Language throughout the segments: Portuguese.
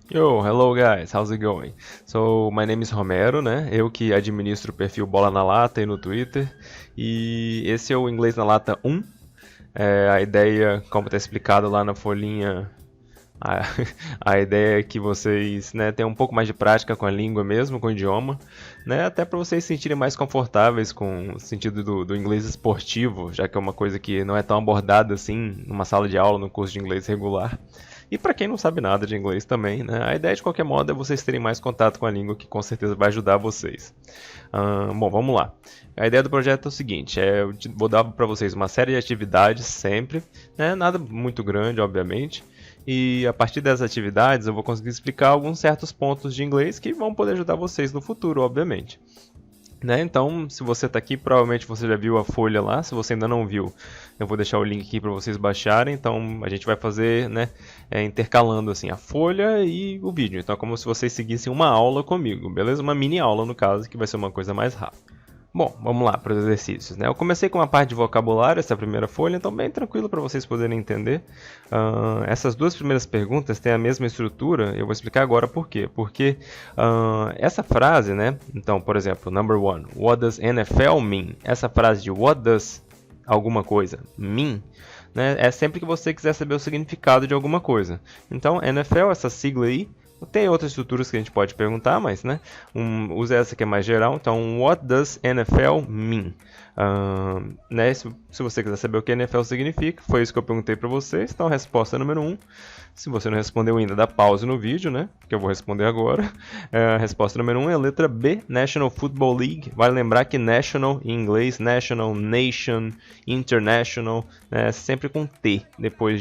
Yo, hello guys, how's it going? So, my name is Romero, né? Eu que administro o perfil Bola na Lata aí no Twitter. E esse é o Inglês na Lata 1. A ideia, como está explicado lá na folhinha, a, a ideia é que vocês, né, tenham um pouco mais de prática com a língua mesmo, com o idioma, né? Até para vocês se sentirem mais confortáveis com o sentido do inglês esportivo, já que é uma coisa que não é tão abordada assim numa sala de aula, no curso de inglês regular. E para quem não sabe nada de inglês também, né? A ideia de qualquer modo é vocês terem mais contato com a língua, que com certeza vai ajudar vocês. Bom, vamos lá. A ideia do projeto é o seguinte: eu vou dar para vocês uma série de atividades sempre, né? Nada muito grande, obviamente. E a partir dessas atividades eu vou conseguir explicar alguns certos pontos de inglês que vão poder ajudar vocês no futuro, obviamente. Né? Então, se você está aqui, provavelmente você já viu a folha lá. Se você ainda não viu, eu vou deixar o link aqui para vocês baixarem. Então, a gente vai fazer, né, intercalando assim a folha e o vídeo. Então, é como se vocês seguissem uma aula comigo, beleza? Uma mini aula no caso, que vai ser uma coisa mais rápida. Bom, vamos lá para os exercícios, né? Eu comecei com uma parte de vocabulário, essa primeira folha, então bem tranquilo para vocês poderem entender. Essas duas primeiras perguntas têm a mesma estrutura, eu vou explicar agora por quê. Porque essa frase, né? Então, por exemplo, number one, what does NFL mean? Essa frase de what does alguma coisa mean, né? É sempre que você quiser saber o significado de alguma coisa. Então, NFL, essa sigla aí, tem outras estruturas que a gente pode perguntar, mas né, usa essa que é mais geral. Então, what does NFL mean? Né, se você quiser saber o que NFL significa, foi isso que eu perguntei para vocês. Então, a resposta número 1. Se você não respondeu ainda, dá pause no vídeo, né? Que eu vou responder agora. A resposta número 1 é a letra B, National Football League. Vale lembrar que National, em inglês, National, Nation, International, né, sempre com T, depois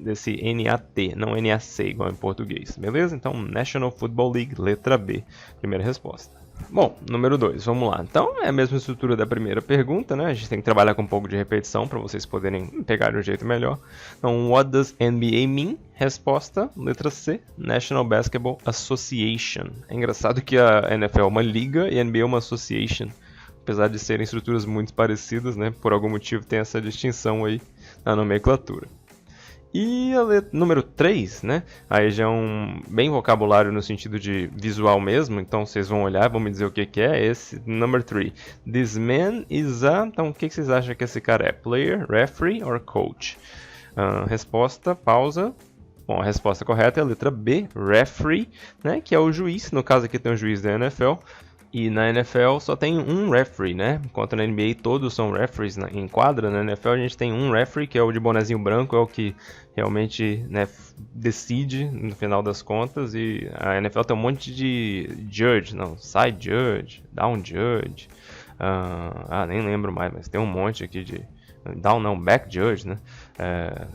desse NAT, não NAC, igual em português. Beleza? Então, National Football League, letra B. Primeira resposta. Bom, número 2, vamos lá. Então, é a mesma estrutura da primeira pergunta, né? A gente tem que trabalhar com um pouco de repetição para vocês poderem pegar de um jeito melhor. Então, what does NBA mean? Resposta, letra C, National Basketball Association. É engraçado que a NFL é uma liga e a NBA é uma association. Apesar de serem estruturas muito parecidas, né? Por algum motivo tem essa distinção aí na nomenclatura. E a número 3, né? Aí já é um bem vocabulário no sentido de visual mesmo. Então vocês vão olhar, vão me dizer o que é esse. Number 3. This man is a... Então o que vocês acham que esse cara é? Player, referee or coach? Resposta, pausa. Bom, a resposta correta é a letra B, referee, né? Que é o juiz. No caso aqui tem o juiz da NFL. E na NFL só tem um referee, né? Enquanto na NBA todos são referees em quadra, na NFL a gente tem um referee, que é o de bonezinho branco, é o que realmente, né, decide no final das contas. E a NFL tem um monte de judge, não, side judge, down judge, nem lembro mais, mas tem um monte aqui de down não, back judge, né?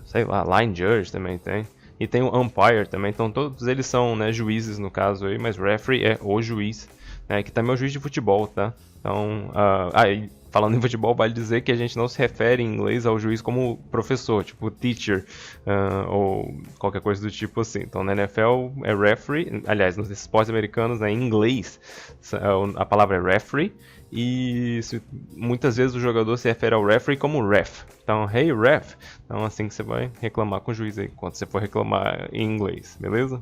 Sei lá, line judge também tem. E tem o umpire também, então todos eles são, né, juízes no caso aí, mas referee é o juiz, né, que também é o juiz de futebol, tá? Então, falando em futebol, vale dizer que a gente não se refere em inglês ao juiz como professor, tipo teacher, ou qualquer coisa do tipo assim. Então, na NFL é referee, aliás, nos esportes americanos, né, em inglês, a palavra é referee, e muitas vezes o jogador se refere ao referee como ref. Então, hey ref. Então, assim que você vai reclamar com o juiz aí, quando você for reclamar em inglês, beleza?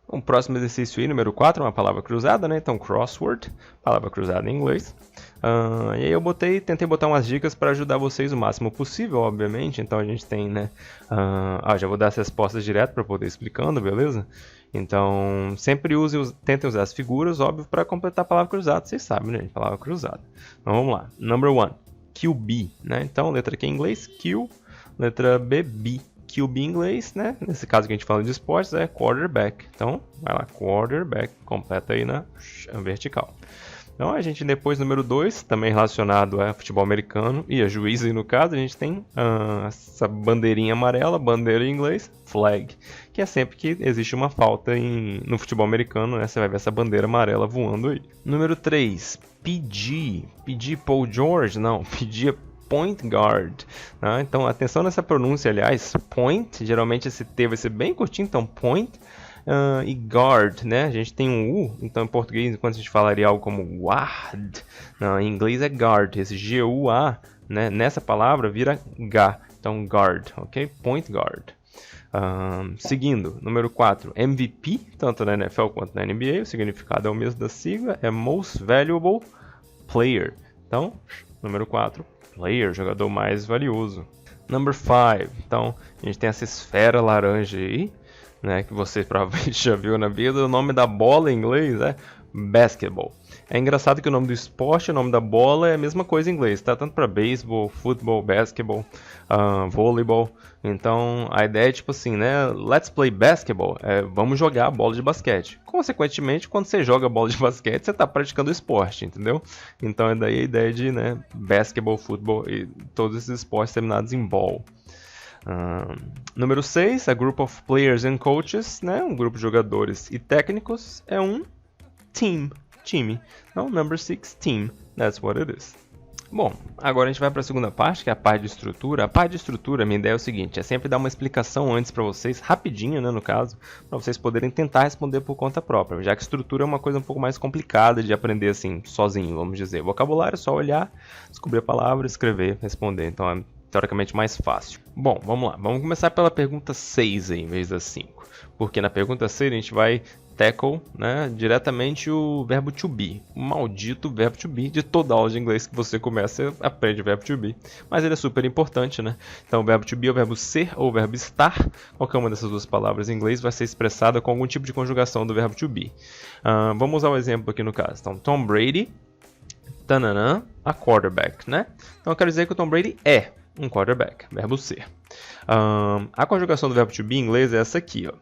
O próximo exercício aí, número 4, é uma palavra cruzada, né? Então, crossword, palavra cruzada em inglês. E aí eu tentei botar umas dicas para ajudar vocês o máximo possível, obviamente. Então a gente tem, né? Já vou dar as respostas direto para poder explicando, beleza? Então, sempre tentem usar as figuras, óbvio, para completar a palavra cruzada. Vocês sabem, né? Palavra cruzada. Então vamos lá. Number 1, QB, né? Então, letra Q em inglês, Q. Letra B, B. QB em inglês, né? Nesse caso que a gente fala de esportes, é quarterback. Então, vai lá, quarterback, completa aí na vertical. Então, a gente depois, número 2, também relacionado a futebol americano e a juiz aí no caso, a gente tem essa bandeirinha amarela, bandeira em inglês, flag, que é sempre que existe uma falta no futebol americano, né? Você vai ver essa bandeira amarela voando aí. Número 3, PG. PG Paul George? Não, PG é point guard. Né? Então, atenção nessa pronúncia, aliás, point, geralmente esse T vai ser bem curtinho, então point. E guard, né? A gente tem um U, então em português, quando a gente falaria algo como guard, não, em inglês é guard, esse G-U-A, né? Nessa palavra vira G, então guard, ok? Point guard. Seguindo, número 4, MVP, tanto na NFL quanto na NBA, o significado é o mesmo da sigla, é Most Valuable Player. Então, número 4, player, jogador mais valioso. Number 5, então, a gente tem essa esfera laranja aí, né, que você provavelmente já viu na vida. O nome da bola em inglês é basketball. É engraçado que o nome do esporte e o nome da bola é a mesma coisa em inglês, tá? Tanto para beisebol, futebol, basketball, voleibol. Então a ideia é tipo assim, né? Let's play basketball. Vamos jogar bola de basquete. Consequentemente, quando você joga bola de basquete, você está praticando esporte, entendeu? Então é daí a ideia de, né, basketball, futebol e todos esses esportes terminados em ball. Número 6, a group of players and coaches, né? Um grupo de jogadores e técnicos é um team. Time. Então, number 6, team. That's what it is. Bom, agora a gente vai para a segunda parte, que é a parte de estrutura. A parte de estrutura, a minha ideia é o seguinte, é sempre dar uma explicação antes para vocês, rapidinho, né, no caso, para vocês poderem tentar responder por conta própria, já que estrutura é uma coisa um pouco mais complicada de aprender assim, sozinho, vamos dizer. Vocabulário é só olhar, descobrir a palavra, escrever, responder. Então é teoricamente mais fácil. Bom, vamos lá. Vamos começar pela pergunta 6 aí, em vez da 5. Porque na pergunta 6 a gente vai tackle, né, diretamente o verbo to be, o maldito verbo to be de toda aula de inglês que você começa, você aprende o verbo to be, mas ele é super importante, né? Então o verbo to be é o verbo ser ou o verbo estar, qualquer uma dessas duas palavras em inglês vai ser expressada com algum tipo de conjugação do verbo to be. Vamos usar um exemplo aqui no caso. Então Tom Brady, tananã, a quarterback, né? Então eu quero dizer que o Tom Brady é um quarterback, verbo ser. A conjugação do verbo to be em inglês é essa aqui, ó.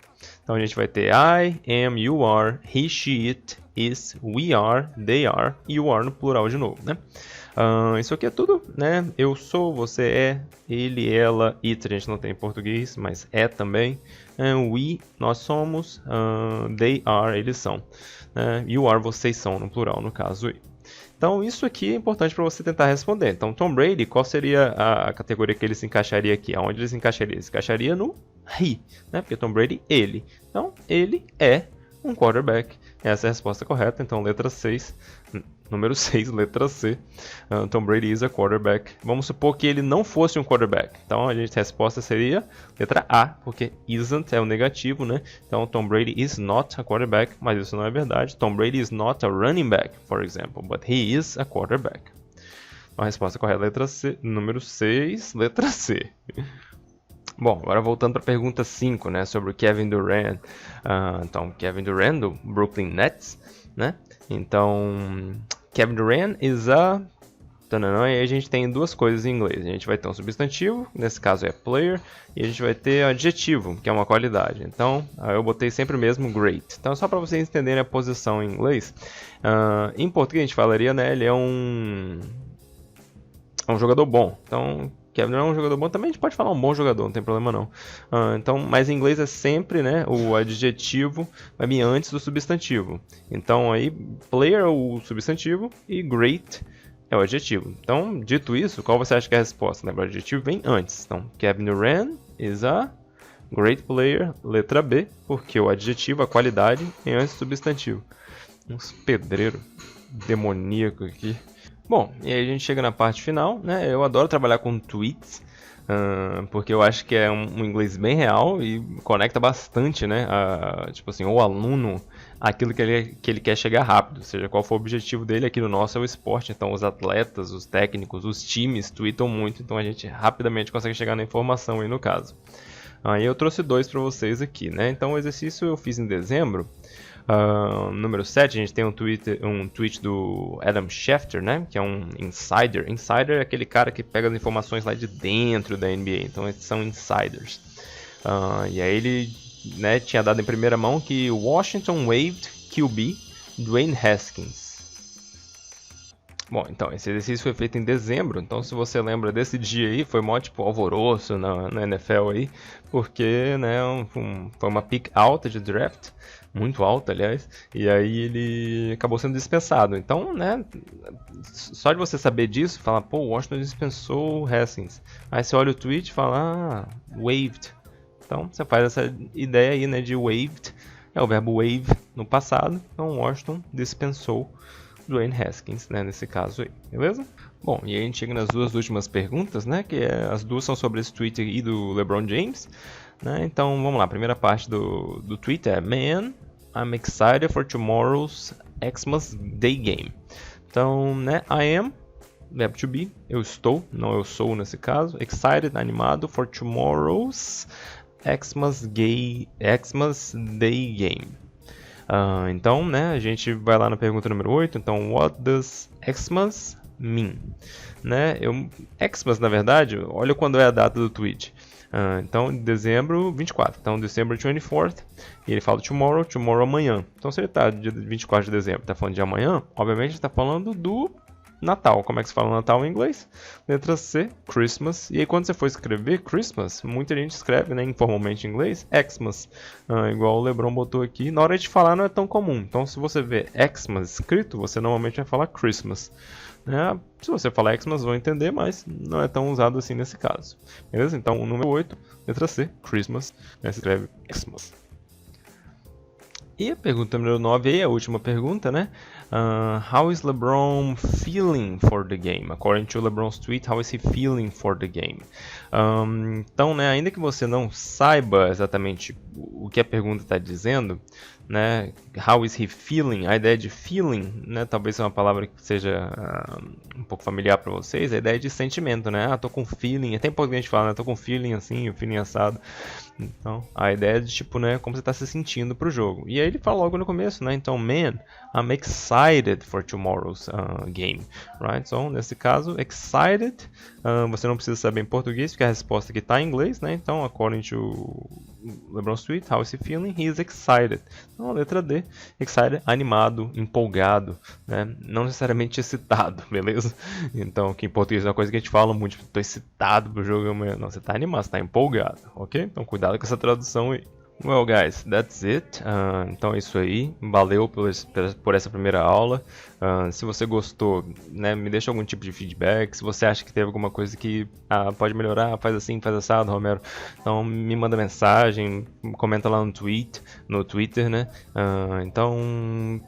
Então a gente vai ter I, am, you are, he, she, it, is, we are, they are, e you are no plural de novo, né? Isso aqui é tudo, né? Eu sou, você é, ele, ela, it, a gente não tem em português, mas é também. We, nós somos, they are, eles são. You are, vocês são, no plural, no caso aí. Então isso aqui é importante para você tentar responder. Então Tom Brady, qual seria a categoria que ele se encaixaria aqui? Aonde ele se encaixaria? Ele se encaixaria no he, né? Porque Tom Brady, ele. Então ele é um quarterback. Essa é a resposta correta. Então letra 6, número 6, letra C. Tom Brady is a quarterback. Vamos supor que ele não fosse um quarterback. Então a resposta seria letra A, porque isn't é o negativo, né? Então Tom Brady is not a quarterback, mas isso não é verdade. Tom Brady is not a running back, for example, but he is a quarterback. A resposta correta é letra C, número 6, letra C. Bom, agora voltando para a pergunta 5, né, sobre o Kevin Durant. Então, Kevin Durant do Brooklyn Nets, né? Então, Kevin Durant is a... E aí a gente tem duas coisas em inglês. A gente vai ter um substantivo, nesse caso é player, e a gente vai ter adjetivo, que é uma qualidade. Então, eu botei sempre o mesmo great. Então, só para vocês entenderem a posição em inglês, em português a gente falaria, né, ele é um jogador bom. Então, Kevin Durant é um jogador bom, também a gente pode falar um bom jogador, não tem problema não. Então, mas em inglês é sempre, né, o adjetivo vai vir antes do substantivo. Então aí, player é o substantivo e great é o adjetivo. Então, dito isso, qual você acha que é a resposta? Lembra, o adjetivo vem antes. Então, Kevin Durant is a great player, letra B, porque o adjetivo, a qualidade, vem antes do substantivo. Uns pedreiro demoníaco aqui. Bom, e aí a gente chega na parte final, né? Eu adoro trabalhar com tweets, porque eu acho que é um inglês bem real e conecta bastante, né? Tipo assim, o aluno, aquilo que ele quer chegar rápido, seja qual for o objetivo dele. Aqui no nosso é o esporte, então os atletas, os técnicos, os times tweetam muito, então a gente rapidamente consegue chegar na informação aí no caso. Aí eu trouxe dois para vocês aqui, né? Então o exercício eu fiz em dezembro. Número 7, a gente tem um tweet do Adam Schefter, né, que é um insider. Insider é aquele cara que pega as informações lá de dentro da NBA, então esses são insiders. E aí ele, né, tinha dado em primeira mão que Washington waived QB Dwayne Haskins. Bom, então, esse exercício foi feito em dezembro, então se você lembra desse dia aí, foi mó tipo alvoroço na NFL aí, porque, né, foi uma pick alta de draft, muito alta, aliás, e aí ele acabou sendo dispensado. Então, né, só de você saber disso, falar, pô, o Washington dispensou o Haskins. Aí você olha o tweet e fala, waived. Então, você faz essa ideia aí, né, de waived, é o verbo wave no passado, então o Washington dispensou Dwayne Haskins, né, nesse caso aí, beleza? Bom, e aí a gente chega nas duas últimas perguntas, né, que as duas são sobre esse tweet aí do LeBron James. né? Então vamos lá, a primeira parte do tweet é: Man, I'm excited for tomorrow's Xmas Day game. Então, né, I am, verbo to be, eu estou, não eu sou nesse caso, excited, animado, for tomorrow's Xmas Day game. Então, né, a gente vai lá na pergunta número 8, então, what does Xmas mean? Né, Xmas, na verdade, olha quando é a data do tweet. Então, dezembro 24. Então, December 24th. E ele fala tomorrow amanhã. Então, se ele está dia 24 de dezembro, está falando de amanhã, obviamente está falando do Natal. Como é que se fala Natal em inglês? Letra C, Christmas. E aí, quando você for escrever Christmas, muita gente escreve, né, informalmente em inglês, Xmas. Igual o Lebron botou aqui. Na hora de falar não é tão comum. Então, se você vê Xmas escrito, você normalmente vai falar Christmas. Se você falar Xmas, vão entender, mas não é tão usado assim nesse caso. Beleza? Então, o número 8, letra C, Christmas, né, se escreve Xmas. E a pergunta número 9 aí, a última pergunta, né? How is LeBron feeling for the game? According to LeBron's tweet, how is he feeling for the game? Então, né, ainda que você não saiba exatamente o que a pergunta está dizendo, né, how is he feeling? A ideia de feeling, né, talvez seja uma palavra que seja um pouco familiar para vocês. A ideia de sentimento, né? Tô com feeling. Até em português a gente fala, né? Tô com feeling assim, o feeling assado. Então, a ideia é de tipo, né, como você está se sentindo pro jogo. E aí ele fala logo no começo, né? Então, man, I'm excited for tomorrow's game, right? So, nesse caso, excited, você não precisa saber em português, porque a resposta aqui está em inglês, né? Então, according to LeBron's tweet, how is he feeling? He is excited. Então, a letra D, excited, animado, empolgado, né? Não necessariamente excitado, beleza? Então, que em português é uma coisa que a gente fala muito, tô excitado pro jogo amanhã. Não, você tá animado, você tá empolgado, ok? Então, cuidado com essa tradução aí. Well, guys, that's it. Então é isso aí. Valeu por essa primeira aula. Se você gostou, né, me deixa algum tipo de feedback. Se você acha que teve alguma coisa que pode melhorar, faz assim, faz assado, Romero. Então me manda mensagem, comenta lá no Twitter, né? Então,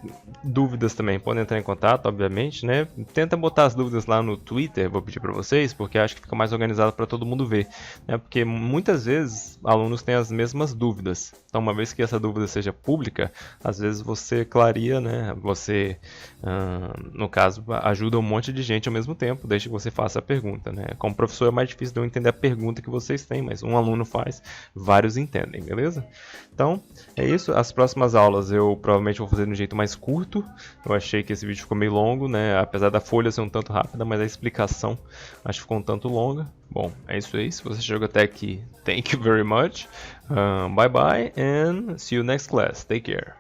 dúvidas também, podem entrar em contato, obviamente, né? Tenta botar as dúvidas lá no Twitter, vou pedir para vocês, porque acho que fica mais organizado para todo mundo ver, né? Porque muitas vezes alunos têm as mesmas dúvidas. Então, uma vez que essa dúvida seja pública, às vezes você clareia, né? Você, no caso, ajuda um monte de gente ao mesmo tempo, desde que você faça a pergunta, né? Como professor é mais difícil de eu entender a pergunta que vocês têm, mas um aluno faz, vários entendem, beleza? Então, é isso. As próximas aulas eu provavelmente vou fazer de um jeito mais curto. Eu achei que esse vídeo ficou meio longo, né? Apesar da folha ser um tanto rápida, mas a explicação acho que ficou um tanto longa. Bom, é isso aí. Se você chegou até aqui, thank you very much. Bye bye and see you next class. Take care.